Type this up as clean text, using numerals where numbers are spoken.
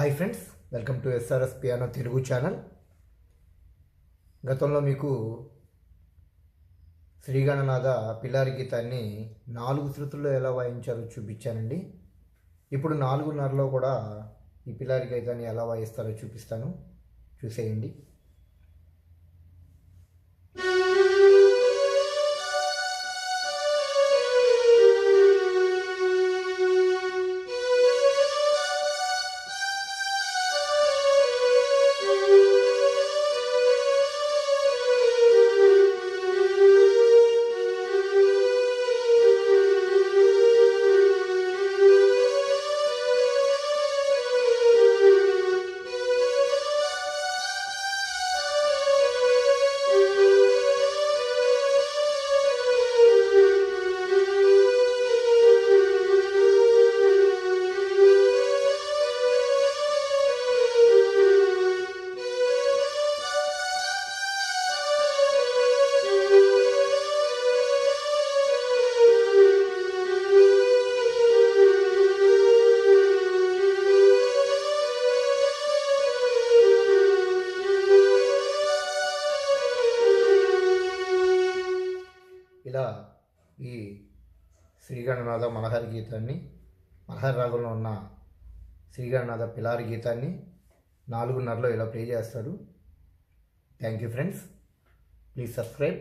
Hi friends, welcome to SRS piano Telugu channel. గతంలో మీకు శ్రీగణనాథ పిల్లారి గీతాన్ని 4 శృతుల్లో ఎలా వాయించాలో చూపించానండి. ఇప్పుడు 4:30లో కూడా ఈ పిల్లారి గీతాన్ని ఎలా వాయిస్తారో చూపిస్తాను, చూసేయండి. ఇలా ఈ శ్రీగణనాథ మలహరి గీతాన్ని, మలహరి రాగంలో ఉన్న శ్రీగణనాథ పిల్లారి గీతాన్ని 4:30లో ఇలా ప్లే చేస్తారు. Thank you friends, please subscribe.